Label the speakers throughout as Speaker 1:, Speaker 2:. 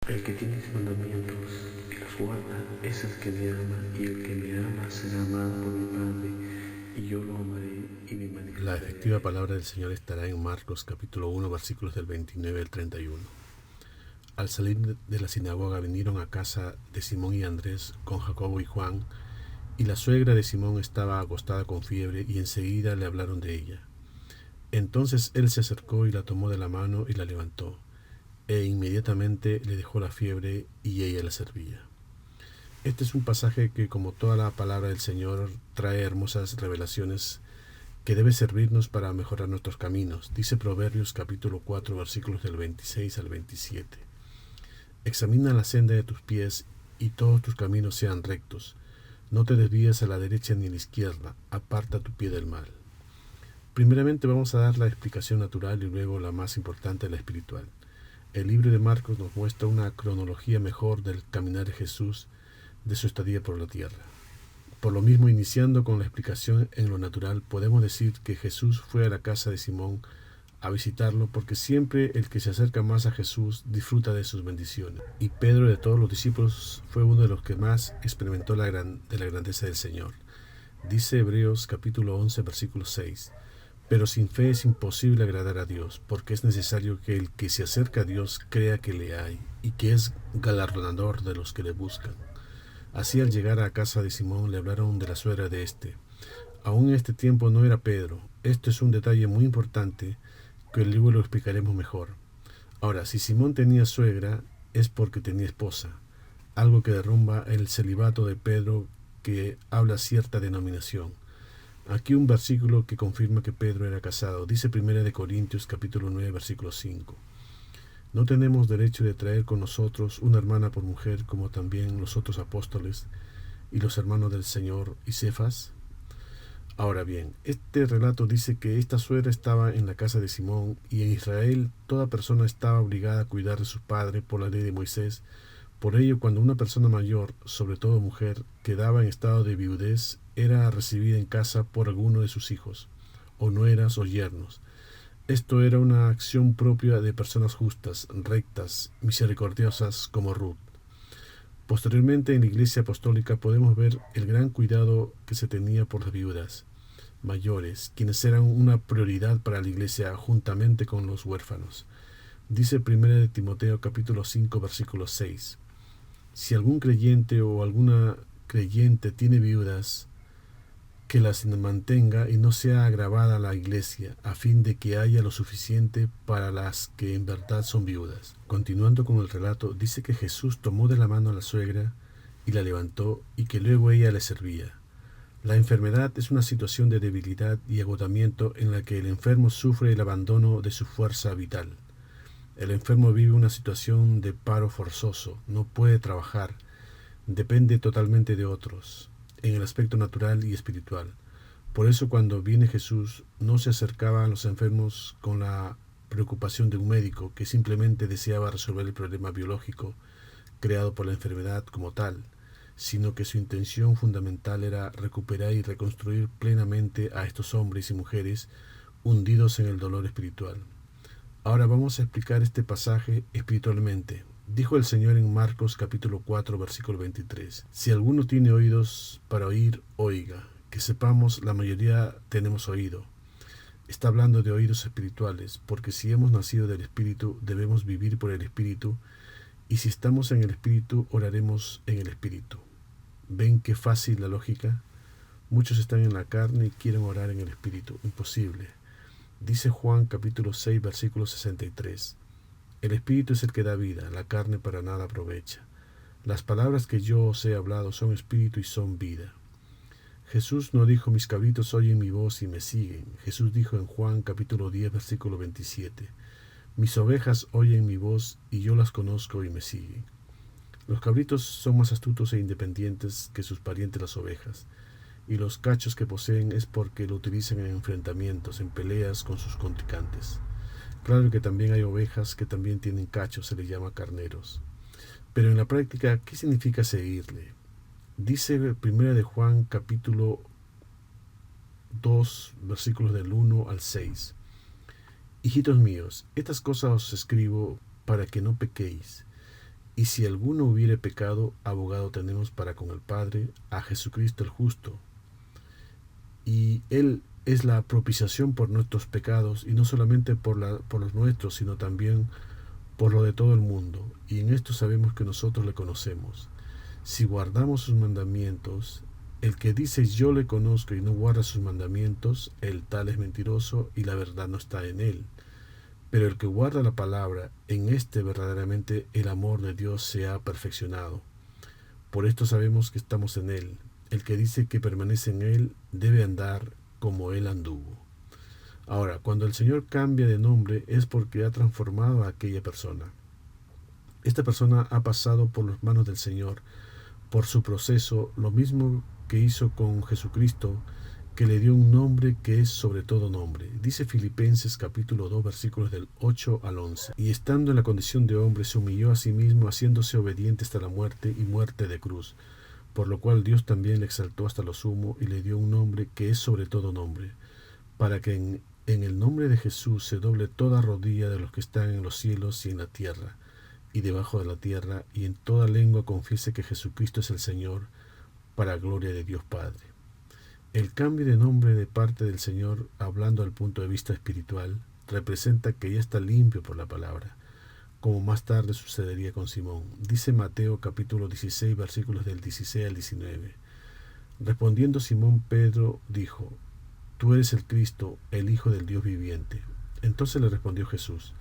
Speaker 1: El que tiene mis mandamientos y los guarda es el que me ama, y el que me ama será amado por mi Padre, y yo lo amaré y me manifestaré.
Speaker 2: La efectiva palabra del Señor estará en Marcos capítulo 1, versículos del 29 al 31. Al salir de la sinagoga vinieron a casa de Simón y Andrés con Jacobo y Juan, y la suegra de Simón estaba acostada con fiebre, y enseguida le hablaron de ella. Entonces él se acercó y la tomó de la mano y la levantó, e inmediatamente le dejó la fiebre y ella la servía. Este es un pasaje que, como toda la palabra del Señor, trae hermosas revelaciones que debe servirnos para mejorar nuestros caminos. Dice Proverbios capítulo 4, versículos del 26 al 27. Examina la senda de tus pies y todos tus caminos sean rectos. No te desvíes a la derecha ni a la izquierda, aparta tu pie del mal. Primeramente vamos a dar la explicación natural y luego la más importante, la espiritual. El libro de Marcos nos muestra una cronología mejor del caminar de Jesús, de su estadía por la tierra. Por lo mismo, iniciando con la explicación en lo natural, podemos decir que Jesús fue a la casa de Simón a visitarlo, porque siempre el que se acerca más a Jesús disfruta de sus bendiciones. Y Pedro, de todos los discípulos, fue uno de los que más experimentó de la grandeza del Señor. Dice Hebreos capítulo 11, versículo 6. Pero sin fe es imposible agradar a Dios, porque es necesario que el que se acerca a Dios crea que le hay, y que es galardonador de los que le buscan. Así, al llegar a casa de Simón, le hablaron de la suegra de éste. Aún en este tiempo no era Pedro. Esto es un detalle muy importante que luego lo explicaremos mejor. Ahora, si Simón tenía suegra, es porque tenía esposa, algo que derrumba el celibato de Pedro, que habla cierta denominación. Aquí un versículo que confirma que Pedro era casado. Dice 1 Corintios capítulo 9, versículo 5. No tenemos derecho de traer con nosotros una hermana por mujer, como también los otros apóstoles y los hermanos del Señor y Cefas. Ahora bien, este relato dice que esta suegra estaba en la casa de Simón, y en Israel toda persona estaba obligada a cuidar de su padre por la ley de Moisés. Por ello, cuando una persona mayor, sobre todo mujer, quedaba en estado de viudez, era recibida en casa por alguno de sus hijos, o nueras o yernos. Esto era una acción propia de personas justas, rectas, misericordiosas como Ruth. Posteriormente, en la Iglesia Apostólica podemos ver el gran cuidado que se tenía por las viudas mayores, quienes eran una prioridad para la Iglesia juntamente con los huérfanos. Dice 1 Timoteo capítulo 5, versículo 6. Si algún creyente o alguna creyente tiene viudas, que las mantenga y no sea agravada la iglesia, a fin de que haya lo suficiente para las que en verdad son viudas. Continuando con el relato, dice que Jesús tomó de la mano a la suegra y la levantó, y que luego ella le servía. La enfermedad es una situación de debilidad y agotamiento en la que el enfermo sufre el abandono de su fuerza vital. El enfermo vive una situación de paro forzoso, no puede trabajar, depende totalmente de otros, en el aspecto natural y espiritual. Por eso, cuando viene Jesús, no se acercaba a los enfermos con la preocupación de un médico que simplemente deseaba resolver el problema biológico creado por la enfermedad como tal, sino que su intención fundamental era recuperar y reconstruir plenamente a estos hombres y mujeres hundidos en el dolor espiritual. Ahora vamos a explicar este pasaje espiritualmente. Dijo el Señor en Marcos capítulo 4, versículo 23. Si alguno tiene oídos para oír, oiga. Que sepamos, la mayoría tenemos oído. Está hablando de oídos espirituales, porque si hemos nacido del Espíritu, debemos vivir por el Espíritu, y si estamos en el Espíritu, oraremos en el Espíritu. ¿Ven qué fácil la lógica? Muchos están en la carne y quieren orar en el Espíritu. Imposible. Dice Juan capítulo 6, versículo 63. El Espíritu es el que da vida, la carne para nada aprovecha. Las palabras que yo os he hablado son espíritu y son vida. Jesús no dijo: mis cabritos oyen mi voz y me siguen. Jesús dijo en Juan capítulo 10, versículo 27. Mis ovejas oyen mi voz y yo las conozco y me siguen. Los cabritos son más astutos e independientes que sus parientes las ovejas, y los cachos que poseen es porque lo utilizan en enfrentamientos, en peleas con sus contrincantes. Claro que también hay ovejas que también tienen cachos, se les llama carneros. Pero en la práctica, ¿qué significa seguirle? Dice 1 de Juan capítulo 2, versículos del 1 al 6. Hijitos míos, estas cosas os escribo para que no pequéis. Y si alguno hubiere pecado, abogado tenemos para con el Padre, a Jesucristo el justo. Y Él es la propiciación por nuestros pecados, y no solamente por los nuestros, sino también por lo de todo el mundo. Y en esto sabemos que nosotros le conocemos, si guardamos sus mandamientos. El que dice yo le conozco y no guarda sus mandamientos, el tal es mentiroso y la verdad no está en él. Pero el que guarda la palabra, en este verdaderamente el amor de Dios se ha perfeccionado. Por esto sabemos que estamos en él. El que dice que permanece en él debe andar como él anduvo. Ahora, cuando el Señor cambia de nombre es porque ha transformado a aquella persona. Esta persona ha pasado por las manos del Señor, por su proceso, lo mismo que hizo con Jesucristo, que le dio un nombre que es sobre todo nombre. Dice Filipenses capítulo 2 versículos del 8 al 11. Y estando en la condición de hombre se humilló a sí mismo, haciéndose obediente hasta la muerte y muerte de cruz. Por lo cual Dios también le exaltó hasta lo sumo y le dio un nombre que es sobre todo nombre, para que en el nombre de Jesús se doble toda rodilla de los que están en los cielos y en la tierra y debajo de la tierra, y en toda lengua confiese que Jesucristo es el Señor, para gloria de Dios Padre. El cambio de nombre de parte del Señor, hablando al punto de vista espiritual, representa que ya está limpio por la palabra, como más tarde sucedería con Simón. Dice Mateo capítulo 16 versículos del 16 al 19. Respondiendo Simón Pedro dijo: Tú eres el Cristo, el Hijo del Dios viviente. Entonces le respondió Jesús: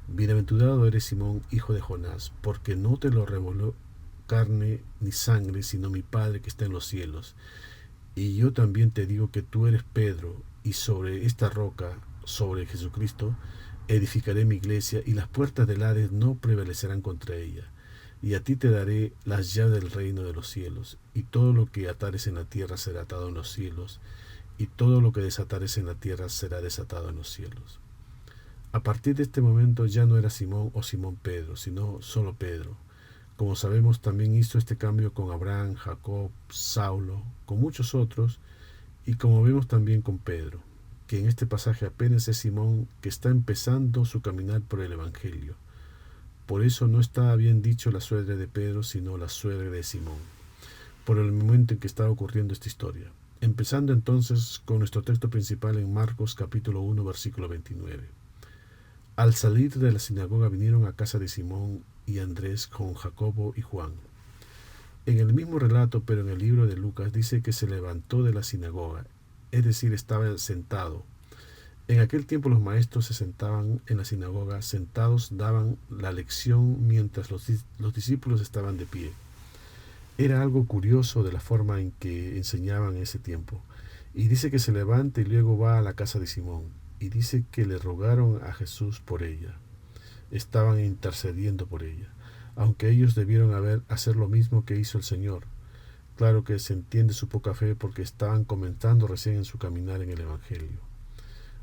Speaker 2: Bienaventurado eres Simón, hijo de Jonás, porque no te lo reveló carne ni sangre, sino mi Padre que está en los cielos. Y yo también te digo que tú eres Pedro, y sobre esta roca, sobre Jesucristo, edificaré mi iglesia, y las puertas del Hades no prevalecerán contra ella. Y a ti te daré las llaves del reino de los cielos, y todo lo que atares en la tierra será atado en los cielos, y todo lo que desatares en la tierra será desatado en los cielos. A partir de este momento ya no era Simón o Simón Pedro, sino solo Pedro. Como sabemos, también hizo este cambio con Abraham, Jacob, Saulo, con muchos otros, y como vemos también con Pedro, que en este pasaje apenas es Simón que está empezando su caminar por el Evangelio. Por eso no estaba bien dicho la suegra de Pedro, sino la suegra de Simón, por el momento en que estaba ocurriendo esta historia. Empezando entonces con nuestro texto principal en Marcos capítulo 1 versículo 29. Al salir de la sinagoga vinieron a casa de Simón y Andrés con Jacobo y Juan. En el mismo relato, pero en el libro de Lucas, dice que se levantó de la sinagoga, es decir, estaba sentado. En aquel tiempo los maestros se sentaban en la sinagoga, sentados daban la lección mientras los discípulos estaban de pie. Era algo curioso de la forma en que enseñaban en ese tiempo. Y dice que se levanta y luego va a la casa de Simón. Y dice que le rogaron a Jesús por ella. Estaban intercediendo por ella, aunque ellos debieron hacer lo mismo que hizo el Señor. Claro que se entiende su poca fe porque estaban comenzando recién en su caminar en el Evangelio.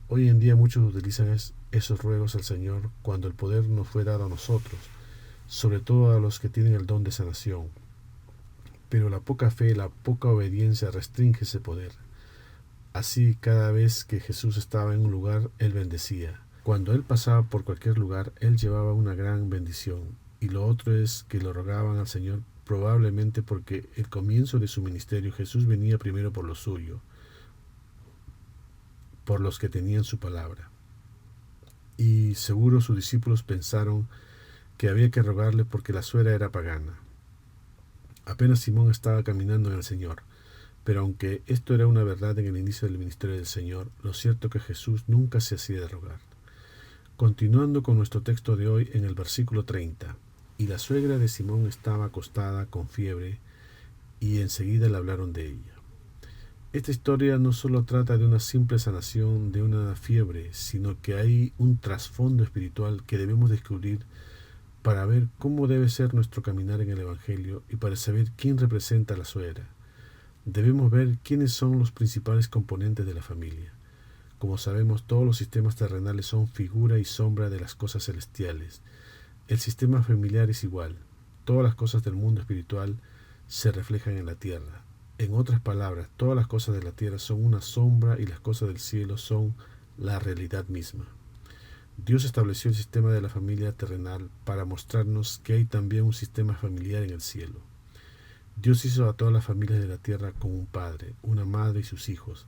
Speaker 2: Hoy en día muchos utilizan esos ruegos al Señor cuando el poder nos fue dado a nosotros, sobre todo a los que tienen el don de sanación. Pero la poca fe, la poca obediencia restringe ese poder. Así, cada vez que Jesús estaba en un lugar, Él bendecía. Cuando Él pasaba por cualquier lugar, Él llevaba una gran bendición. Y lo otro es que lo rogaban al Señor, probablemente porque el comienzo de su ministerio Jesús venía primero por lo suyo, por los que tenían su palabra. Y seguro sus discípulos pensaron que había que rogarle porque la suegra era pagana. Apenas Simón estaba caminando en el Señor. Pero aunque esto era una verdad en el inicio del ministerio del Señor, lo cierto es que Jesús nunca se hacía de rogar. Continuando con nuestro texto de hoy en el versículo 30. Y la suegra de Simón estaba acostada con fiebre, y enseguida le hablaron de ella. Esta historia no solo trata de una simple sanación de una fiebre, sino que hay un trasfondo espiritual que debemos descubrir para ver cómo debe ser nuestro caminar en el Evangelio y para saber quién representa a la suegra. Debemos ver quiénes son los principales componentes de la familia. Como sabemos, todos los sistemas terrenales son figura y sombra de las cosas celestiales. El sistema familiar es igual. Todas las cosas del mundo espiritual se reflejan en la tierra. En otras palabras, todas las cosas de la tierra son una sombra y las cosas del cielo son la realidad misma. Dios estableció el sistema de la familia terrenal para mostrarnos que hay también un sistema familiar en el cielo. Dios hizo a todas las familias de la tierra con un padre, una madre y sus hijos,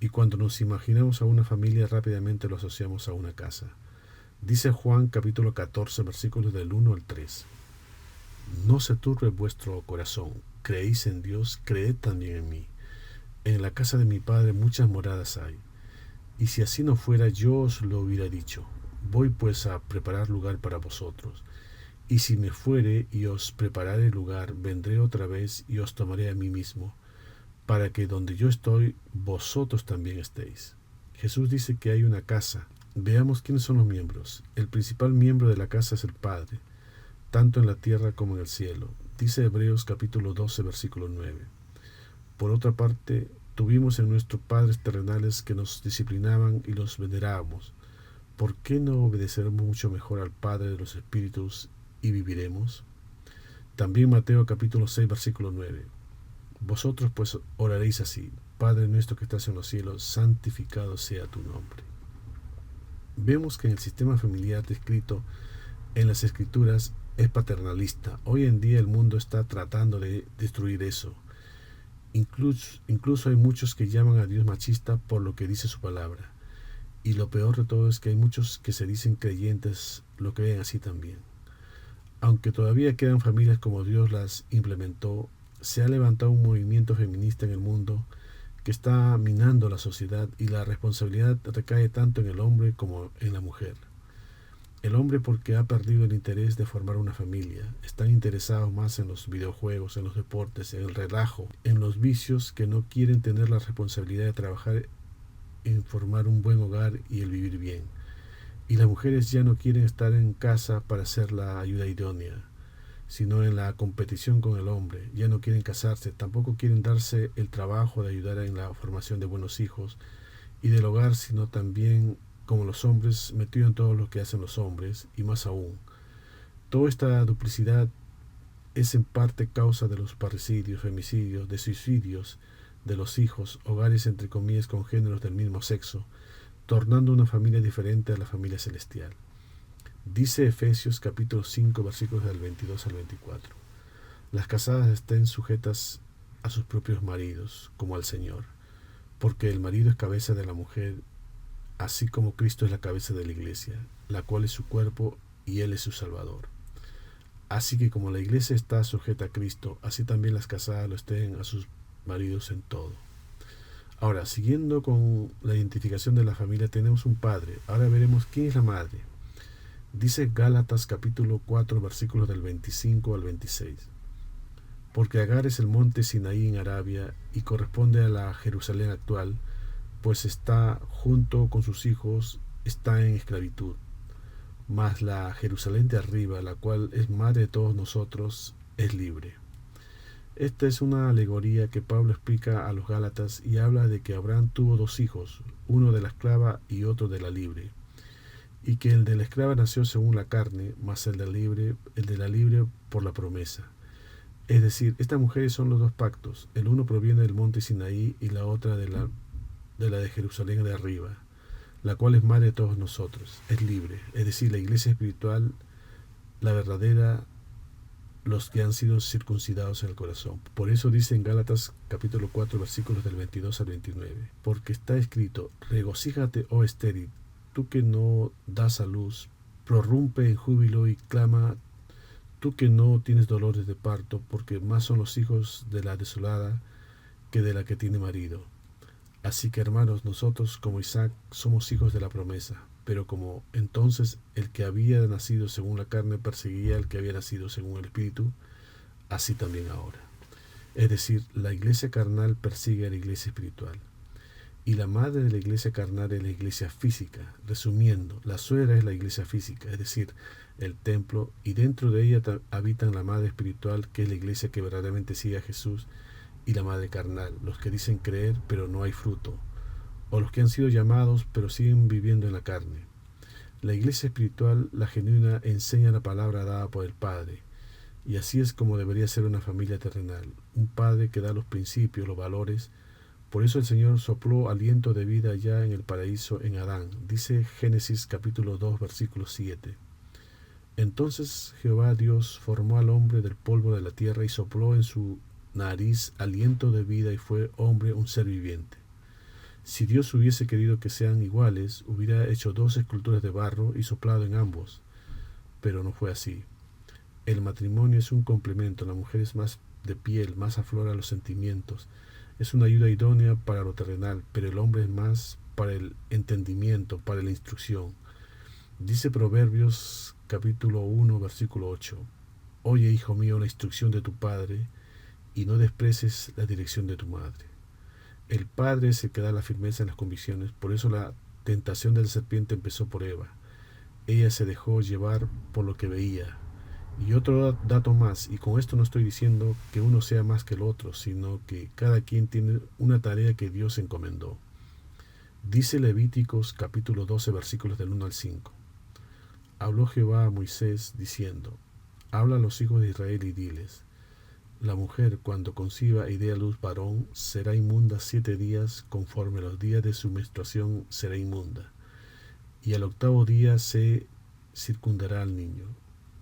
Speaker 2: y cuando nos imaginamos a una familia rápidamente lo asociamos a una casa. Dice Juan capítulo 14 versículos del 1 al 3. No se turbe vuestro corazón, creéis en Dios, creed también en mí. En la casa de mi padre muchas moradas hay, y si así no fuera yo os lo hubiera dicho. Voy pues a preparar lugar para vosotros. Y si me fuere y os preparare lugar, vendré otra vez y os tomaré a mí mismo, para que donde yo estoy, vosotros también estéis. Jesús dice que hay una casa. Veamos quiénes son los miembros. El principal miembro de la casa es el Padre, tanto en la tierra como en el cielo. Dice Hebreos capítulo 12, versículo 9. Por otra parte, tuvimos en nuestros padres terrenales que nos disciplinaban y los venerábamos. ¿Por qué no obedeceremos mucho mejor al Padre de los Espíritus y viviremos? También Mateo capítulo 6, versículo 9. Vosotros pues oraréis así: Padre nuestro que estás en los cielos, santificado sea tu nombre. Vemos que en el sistema familiar descrito en las Escrituras es paternalista. Hoy en día el mundo está tratando de destruir eso. Incluso hay muchos que llaman a Dios machista por lo que dice su palabra. Y lo peor de todo es que hay muchos que se dicen creyentes, lo creen así también. Aunque todavía quedan familias como Dios las implementó, se ha levantado un movimiento feminista en el mundo que está minando la sociedad, y la responsabilidad recae tanto en el hombre como en la mujer. El hombre, porque ha perdido el interés de formar una familia, están interesados más en los videojuegos, en los deportes, en el relajo, en los vicios, que no quieren tener la responsabilidad de trabajar en formar un buen hogar y el vivir bien. Y las mujeres ya no quieren estar en casa para ser la ayuda idónea, sino en la competición con el hombre. Ya no quieren casarse, tampoco quieren darse el trabajo de ayudar en la formación de buenos hijos y del hogar, sino también, como los hombres, metido en todo lo que hacen los hombres, y más aún. Toda esta duplicidad es en parte causa de los parricidios, femicidios, de suicidios de los hijos, hogares entre comillas con géneros del mismo sexo, tornando una familia diferente a la familia celestial. Dice Efesios capítulo 5 versículos del 22 al 24. Las casadas estén sujetas a sus propios maridos, como al Señor, porque el marido es cabeza de la mujer, así como Cristo es la cabeza de la iglesia, la cual es su cuerpo y Él es su Salvador. Así que como la iglesia está sujeta a Cristo, así también las casadas lo estén a sus maridos en todo. Ahora, siguiendo con la identificación de la familia, tenemos un padre. Ahora veremos quién es la madre. Dice Gálatas capítulo 4 versículos del 25 al 26. Porque Agar es el monte Sinaí en Arabia y corresponde a la Jerusalén actual, pues está junto con sus hijos, está en esclavitud. Mas la Jerusalén de arriba, la cual es madre de todos nosotros, es libre. Esta es una alegoría que Pablo explica a los Gálatas y habla de que Abraham tuvo dos hijos, uno de la esclava y otro de la libre, y que el de la esclava nació según la carne, mas el de la libre por la promesa. Es decir, estas mujeres son los dos pactos, el uno proviene del monte Sinaí y la otra de la de Jerusalén de arriba, la cual es madre de todos nosotros, es libre, es decir, la iglesia espiritual, la verdadera, los que han sido circuncidados en el corazón. Por eso dice en Gálatas capítulo 4 versículos del 22 al 29, porque está escrito: regocíjate, oh estéril, tú que no das a luz, prorrumpe en júbilo y clama, tú que no tienes dolores de parto, porque más son los hijos de la desolada que de la que tiene marido. Así que, hermanos, nosotros como Isaac somos hijos de la promesa, pero como entonces el que había nacido según la carne perseguía al que había nacido según el Espíritu, así también ahora. Es decir, la iglesia carnal persigue a la iglesia espiritual. Y la madre de la iglesia carnal es la iglesia física. Resumiendo, la suegra es la iglesia física, es decir, el templo, y dentro de ella habitan la madre espiritual, que es la iglesia que verdaderamente sigue a Jesús, y la madre carnal, los que dicen creer pero no hay fruto, o los que han sido llamados pero siguen viviendo en la carne. La iglesia espiritual, la genuina, enseña la palabra dada por el Padre, y así es como debería ser una familia terrenal, un padre que da los principios, los valores, Por eso el Señor sopló aliento de vida ya en el paraíso en Adán. Dice Génesis capítulo 2 versículo 7. Entonces Jehová Dios formó al hombre del polvo de la tierra y sopló en su nariz aliento de vida y fue hombre un ser viviente. Si Dios hubiese querido que sean iguales, hubiera hecho 2 esculturas de barro y soplado en ambos, pero no fue así. El matrimonio es un complemento, la mujer es más de piel, más aflora los sentimientos, es una ayuda idónea para lo terrenal, pero el hombre es más para el entendimiento, para la instrucción. Dice Proverbios capítulo 1 versículo 8, Oye, hijo mío, la instrucción de tu padre, y no desprecies la dirección de tu madre. El padre es el que da la firmeza en las convicciones, por eso la tentación de la serpiente empezó por Eva. Ella se dejó llevar por lo que veía. Y otro dato más, y con esto no estoy diciendo que uno sea más que el otro, sino que cada quien tiene una tarea que Dios encomendó. Dice Levíticos capítulo 12 versículos del 1 al 5. Habló Jehová a Moisés diciendo, habla a los hijos de Israel y diles, la mujer cuando conciba y dé a luz varón será inmunda 7 días, conforme a los días de su menstruación será inmunda, y al 8º día se circundará al niño.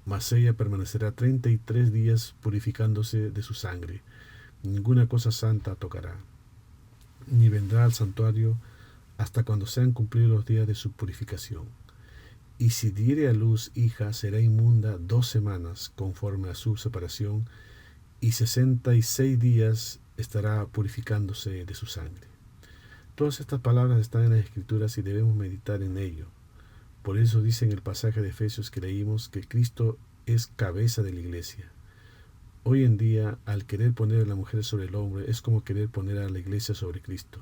Speaker 2: Mas ella permanecerá 33 días purificándose de su sangre. Ninguna cosa santa tocará, ni vendrá al santuario hasta cuando sean cumplidos los días de su purificación. Y si diere a luz hija, será inmunda 2 semanas, conforme a su separación, y 66 días estará purificándose de su sangre. Todas estas palabras están en las Escrituras y debemos meditar en ello. Por eso dice en el pasaje de Efesios que leímos que Cristo es cabeza de la iglesia. Hoy en día, al querer poner a la mujer sobre el hombre, es como querer poner a la iglesia sobre Cristo.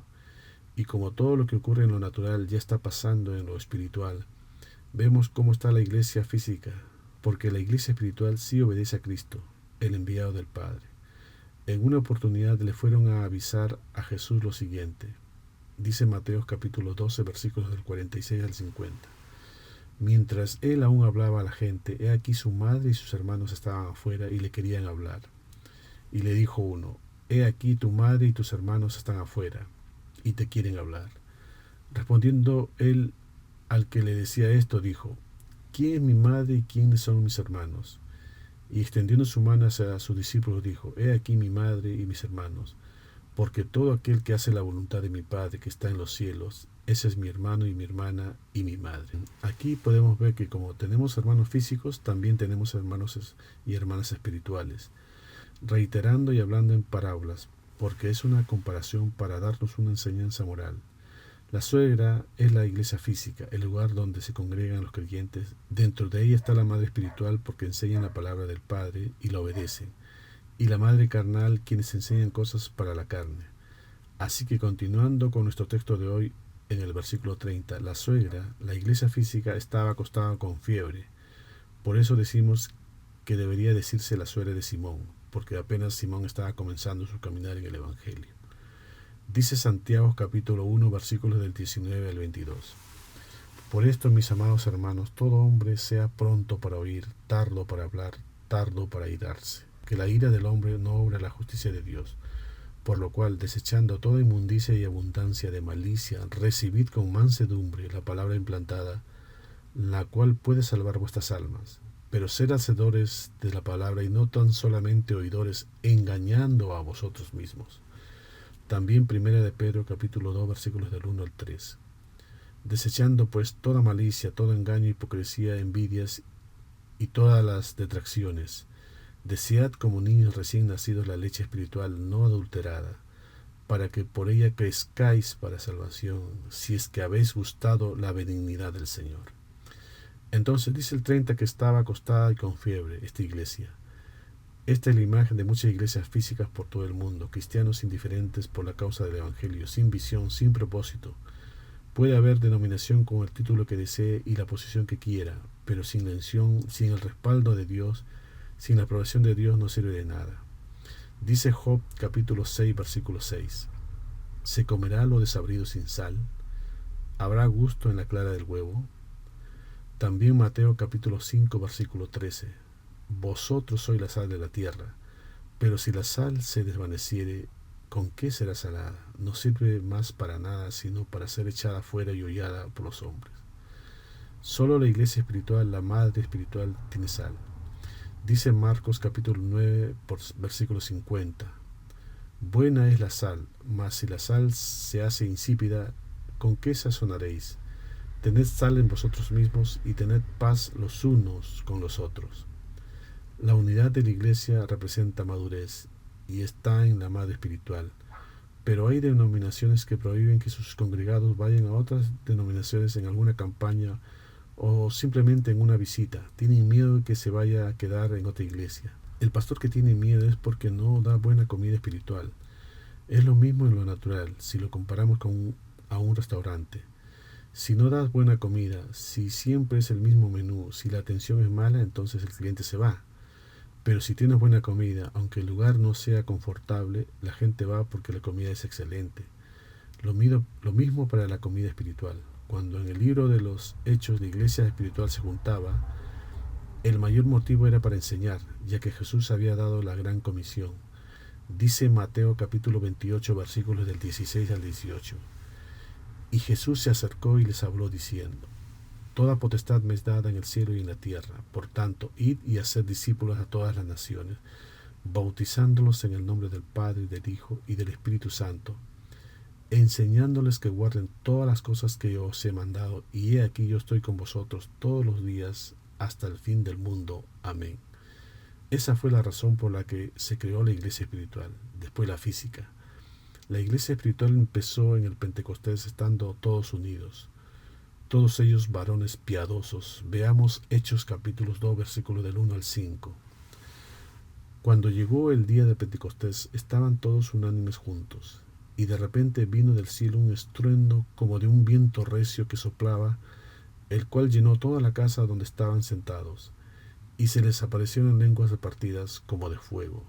Speaker 2: Y como todo lo que ocurre en lo natural ya está pasando en lo espiritual, vemos cómo está la iglesia física, porque la iglesia espiritual sí obedece a Cristo, el enviado del Padre. En una oportunidad le fueron a avisar a Jesús lo siguiente. Dice Mateo capítulo 12, versículos del 46 al 50. Mientras él aún hablaba a la gente, he aquí su madre y sus hermanos estaban afuera y le querían hablar. Y le dijo uno, he aquí tu madre y tus hermanos están afuera y te quieren hablar. Respondiendo él al que le decía esto, dijo, ¿quién es mi madre y quiénes son mis hermanos? Y extendiendo su mano hacia sus discípulos dijo, he aquí mi madre y mis hermanos, porque todo aquel que hace la voluntad de mi Padre que está en los cielos, ese es mi hermano y mi hermana y mi madre. Aquí podemos ver que como tenemos hermanos físicos, también tenemos hermanos y hermanas espirituales, reiterando y hablando en parábolas, porque es una comparación para darnos una enseñanza moral. La suegra es la iglesia física, el lugar donde se congregan los creyentes. Dentro de ella está la madre espiritual porque enseñan la palabra del Padre y la obedecen, y la madre carnal quienes enseñan cosas para la carne. Así que continuando con nuestro texto de hoy, en el versículo 30, la suegra, la iglesia física, estaba acostada con fiebre. Por eso decimos que debería decirse la suegra de Simón, porque apenas Simón estaba comenzando su caminar en el Evangelio. Dice Santiago capítulo 1, versículos del 19 al 22. Por esto, mis amados hermanos, todo hombre sea pronto para oír, tardo para hablar, tardo para irarse, que la ira del hombre no obra la justicia de Dios. Por lo cual, desechando toda inmundicia y abundancia de malicia, recibid con mansedumbre la palabra implantada, la cual puede salvar vuestras almas. Pero sed hacedores de la palabra y no tan solamente oidores, engañando a vosotros mismos. También Primera de Pedro capítulo 2 versículos del 1 al 3. Desechando pues toda malicia, todo engaño, hipocresía, envidias y todas las detracciones, desead como niños recién nacidos la leche espiritual no adulterada, para que por ella crezcáis para salvación, si es que habéis gustado la benignidad del Señor. Entonces dice el 30 que estaba acostada y con fiebre esta iglesia. Esta es la imagen de muchas iglesias físicas por todo el mundo, cristianos indiferentes por la causa del Evangelio, sin visión, sin propósito. Puede haber denominación con el título que desee y la posición que quiera, pero sin la unción, sin el respaldo de Dios, sin la aprobación de Dios no sirve de nada. Dice Job capítulo 6 versículo 6. ¿Se comerá lo desabrido sin sal? ¿Habrá gusto en la clara del huevo? También Mateo capítulo 5 versículo 13. Vosotros sois la sal de la tierra, pero si la sal se desvaneciere, ¿con qué será salada? No sirve más para nada, sino para ser echada fuera y hollada por los hombres. Solo la iglesia espiritual, la madre espiritual, tiene sal. Dice Marcos capítulo 9, versículo 50. Buena es la sal, mas si la sal se hace insípida, ¿con qué sazonaréis? Tened sal en vosotros mismos y tened paz los unos con los otros. La unidad de la iglesia representa madurez y está en la madre espiritual, pero hay denominaciones que prohíben que sus congregados vayan a otras denominaciones en alguna campaña o simplemente en una visita. Tienen miedo de que se vaya a quedar en otra iglesia. El pastor que tiene miedo es porque no da buena comida espiritual. Es lo mismo en lo natural, si lo comparamos a un restaurante. Si no das buena comida, si siempre es el mismo menú, si la atención es mala, entonces el cliente se va. Pero si tienes buena comida, aunque el lugar no sea confortable, la gente va porque la comida es excelente. Lo mismo para la comida espiritual. Cuando en el libro de los Hechos la iglesia espiritual se juntaba, el mayor motivo era para enseñar, ya que Jesús había dado la gran comisión. Dice Mateo capítulo 28, versículos del 16 al 18. Y Jesús se acercó y les habló diciendo: Toda potestad me es dada en el cielo y en la tierra. Por tanto, id y haced discípulos a todas las naciones, bautizándolos en el nombre del Padre, del Hijo y del Espíritu Santo, enseñándoles que guarden todas las cosas que yo os he mandado, y he aquí yo estoy con vosotros todos los días hasta el fin del mundo. Amén. Esa fue la razón por la que se creó la iglesia espiritual, después la física. La iglesia espiritual empezó en el Pentecostés estando todos unidos, todos ellos varones piadosos. Veamos Hechos capítulo 2, versículos del 1 al 5. Cuando llegó el día de Pentecostés, estaban todos unánimes juntos, y de repente vino del cielo un estruendo como de un viento recio que soplaba, el cual llenó toda la casa donde estaban sentados, y se les aparecieron lenguas repartidas como de fuego,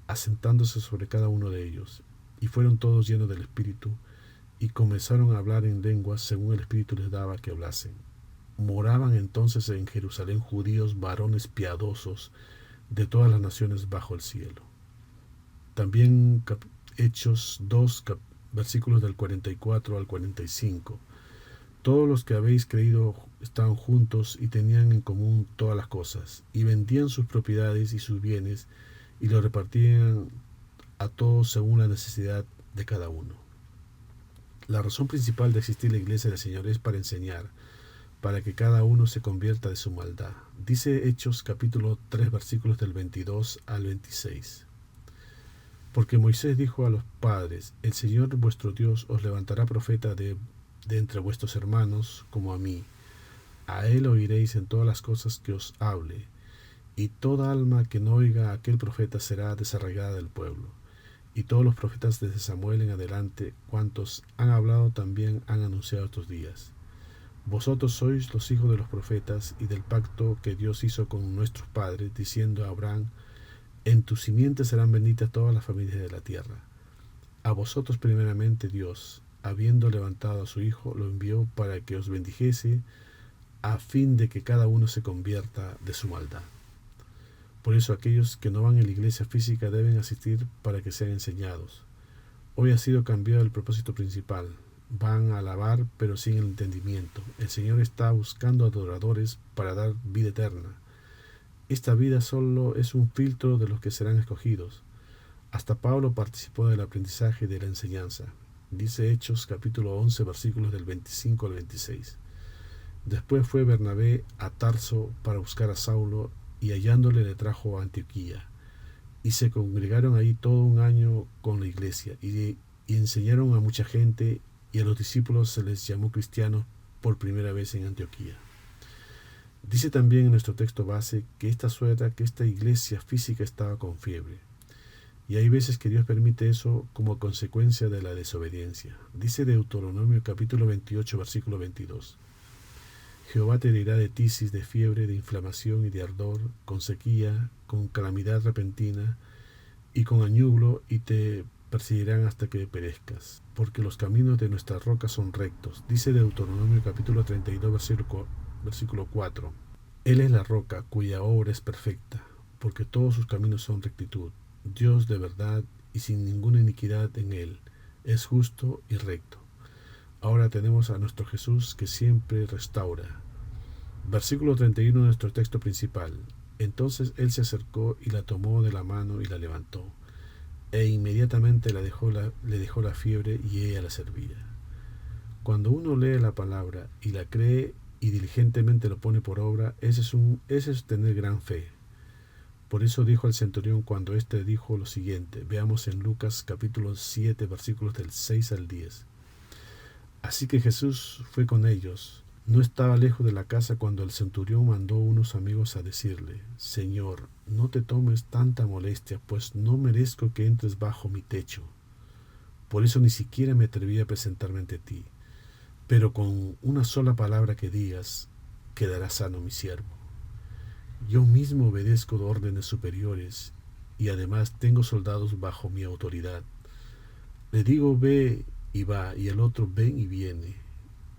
Speaker 2: asentándose sobre cada uno de ellos, y fueron todos llenos del Espíritu, y comenzaron a hablar en lenguas según el Espíritu les daba que hablasen. Moraban entonces en Jerusalén judíos varones piadosos de todas las naciones bajo el cielo. También Hechos 2, versículos del 44 al 45. Todos los que habéis creído estaban juntos y tenían en común todas las cosas, y vendían sus propiedades y sus bienes, y lo repartían a todos según la necesidad de cada uno. La razón principal de existir la iglesia del Señor es para enseñar, para que cada uno se convierta de su maldad. Dice Hechos capítulo 3, versículos del 22 al 26. Porque Moisés dijo a los padres: El Señor vuestro Dios os levantará profeta de entre vuestros hermanos como a mí. A él oiréis en todas las cosas que os hable, y toda alma que no oiga a aquel profeta será desarraigada del pueblo. Y todos los profetas desde Samuel en adelante, cuantos han hablado, también han anunciado estos días. Vosotros sois los hijos de los profetas y del pacto que Dios hizo con nuestros padres, diciendo a Abraham: En tu simiente serán benditas todas las familias de la tierra. A vosotros primeramente Dios, habiendo levantado a su Hijo, lo envió para que os bendijese, a fin de que cada uno se convierta de su maldad. Por eso aquellos que no van a la iglesia física deben asistir para que sean enseñados. Hoy ha sido cambiado el propósito principal. Van a alabar, pero sin el entendimiento. El Señor está buscando adoradores para dar vida eterna. Esta vida solo es un filtro de los que serán escogidos. Hasta Pablo participó del aprendizaje y de la enseñanza. Dice Hechos capítulo 11, versículos del 25 al 26. Después fue Bernabé a Tarso para buscar a Saulo, y hallándole le trajo a Antioquía. Y se congregaron ahí todo un año con la iglesia, y enseñaron a mucha gente, y a los discípulos se les llamó cristianos por primera vez en Antioquía. Dice también en nuestro texto base que esta iglesia física estaba con fiebre. Y hay veces que Dios permite eso como consecuencia de la desobediencia. Dice Deuteronomio capítulo 28, versículo 22. Jehová te herirá de tisis, de fiebre, de inflamación y de ardor, con sequía, con calamidad repentina y con añublo, y te perseguirán hasta que perezcas, porque los caminos de nuestra roca son rectos. Dice Deuteronomio capítulo 32, versículo 4. Él es la roca cuya obra es perfecta, porque todos sus caminos son rectitud, Dios de verdad y sin ninguna iniquidad en él. Es justo y recto. Ahora tenemos a nuestro Jesús que siempre restaura. Versículo 31 de nuestro texto principal. Entonces él se acercó y la tomó de la mano y la levantó, e inmediatamente le dejó la fiebre y ella la servía. Cuando uno lee la palabra y la cree y diligentemente lo pone por obra, ese es tener gran fe. Por eso dijo al centurión cuando éste dijo lo siguiente. Veamos en Lucas capítulo 7, versículos del 6 al 10. Así que Jesús fue con ellos. No estaba lejos de la casa cuando el centurión mandó unos amigos a decirle: Señor, no te tomes tanta molestia, pues no merezco que entres bajo mi techo. Por eso ni siquiera me atreví a presentarme ante ti. Pero con una sola palabra que digas, quedará sano mi siervo. Yo mismo obedezco órdenes superiores y además tengo soldados bajo mi autoridad. Le digo ve y va, y el otro ven y viene.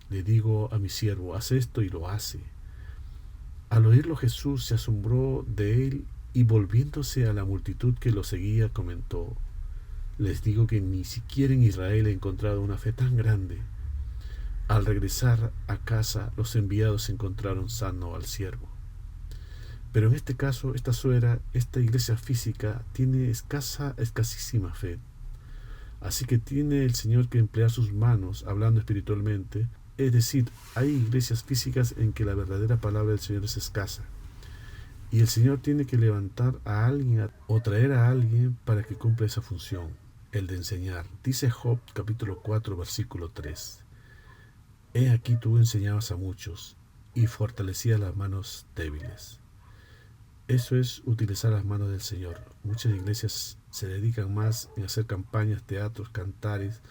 Speaker 2: Le digo a mi siervo, haz esto, y lo hace. Al oírlo Jesús se asombró de él y volviéndose a la multitud que lo seguía comentó: les digo que ni siquiera en Israel he encontrado una fe tan grande. Al regresar a casa, los enviados encontraron sano al siervo. Pero en este caso, esta iglesia física tiene escasísima fe. Así que tiene el Señor que emplear sus manos, hablando espiritualmente. Es decir, hay iglesias físicas en que la verdadera palabra del Señor es escasa. Y el Señor tiene que levantar a alguien o traer a alguien para que cumpla esa función, el de enseñar. Dice Job capítulo 4, versículo 3. He aquí tú enseñabas a muchos y fortalecías las manos débiles. Eso es utilizar las manos del Señor. Muchas iglesias se dedican más en hacer campañas, teatros, cantares,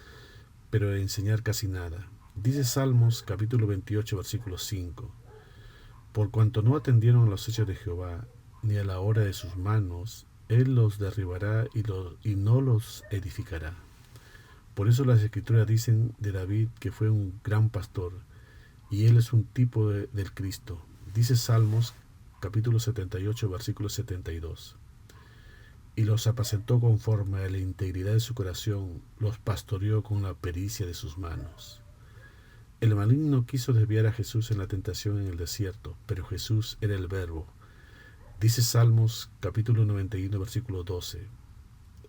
Speaker 2: pero en enseñar casi nada. Dice Salmos capítulo 28, versículo 5. Por cuanto no atendieron a los hechos de Jehová, ni a la obra de sus manos, Él los derribará y no los edificará. Por eso las Escrituras dicen de David que fue un gran pastor, y él es un tipo del Cristo. Dice Salmos capítulo 78, versículo 72. Y los apacentó conforme a la integridad de su corazón, los pastoreó con la pericia de sus manos. El maligno quiso desviar a Jesús en la tentación en el desierto, pero Jesús era el Verbo. Dice Salmos capítulo 91, versículo 12.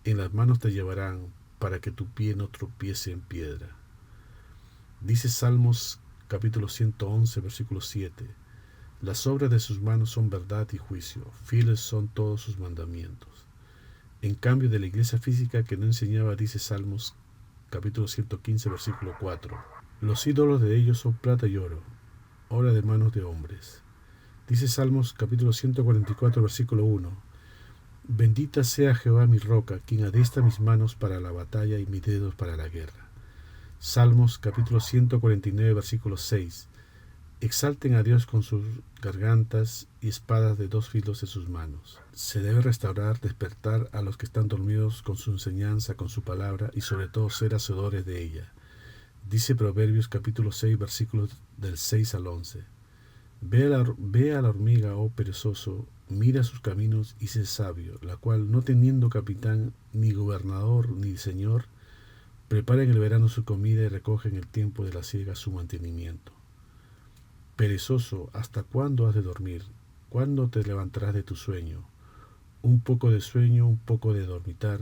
Speaker 2: En las manos te llevarán, para que tu pie no tropiece en piedra. Dice Salmos capítulo 111, versículo 7. Las obras de sus manos son verdad y juicio, fieles son todos sus mandamientos. En cambio de la iglesia física que no enseñaba, dice Salmos capítulo 115, versículo 4. Los ídolos de ellos son plata y oro, obra de manos de hombres. Dice Salmos capítulo 144, versículo 1. Bendita sea Jehová mi roca, quien adiestra mis manos para la batalla y mis dedos para la guerra. Salmos capítulo 149, versículo 6. Exalten a Dios con sus gargantas y espadas de dos filos en sus manos. Se debe restaurar, despertar a los que están dormidos con su enseñanza, con su palabra, y sobre todo ser hacedores de ella. Dice Proverbios capítulo 6, versículos del 6 al 11. Ve a la hormiga, oh perezoso, mira sus caminos y sé sabio, la cual, no teniendo capitán, ni gobernador, ni señor, prepara en el verano su comida y recoge en el tiempo de la siega su mantenimiento. Perezoso, ¿hasta cuándo has de dormir? ¿Cuándo te levantarás de tu sueño? Un poco de sueño, un poco de dormitar,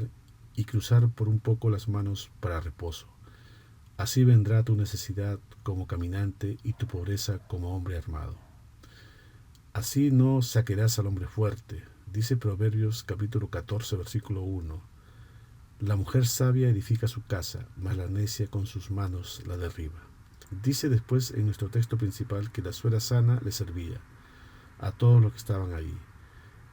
Speaker 2: y cruzar por un poco las manos para reposo. Así vendrá tu necesidad como caminante y tu pobreza como hombre armado. Así no saquearás al hombre fuerte, dice Proverbios capítulo 14, versículo 1. La mujer sabia edifica su casa, mas la necia con sus manos la derriba. Dice después en nuestro texto principal que la suegra sana le servía a todos los que estaban allí.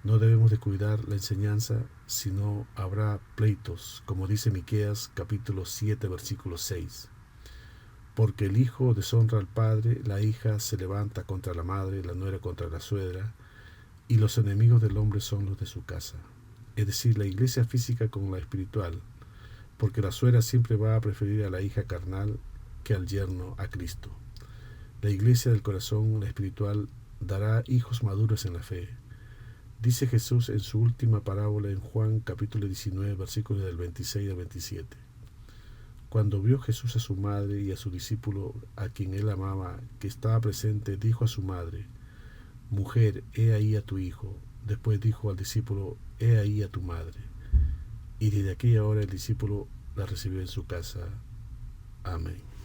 Speaker 2: No debemos de cuidar la enseñanza, sino habrá pleitos, como dice Miqueas capítulo 7, versículo 6. Porque el hijo deshonra al padre, la hija se levanta contra la madre, la nuera contra la suegra, y los enemigos del hombre son los de su casa. Es decir, la iglesia física con la espiritual, porque la suegra siempre va a preferir a la hija carnal que al yerno a Cristo. La iglesia del corazón, la espiritual, dará hijos maduros en la fe. Dice Jesús en su última parábola en Juan capítulo 19, versículos del 26 al 27. Cuando vio Jesús a su madre y a su discípulo, a quien él amaba, que estaba presente, dijo a su madre: Mujer, he ahí a tu hijo. Después dijo al discípulo: He ahí a tu madre. Y desde aquella hora el discípulo la recibió en su casa. Amén.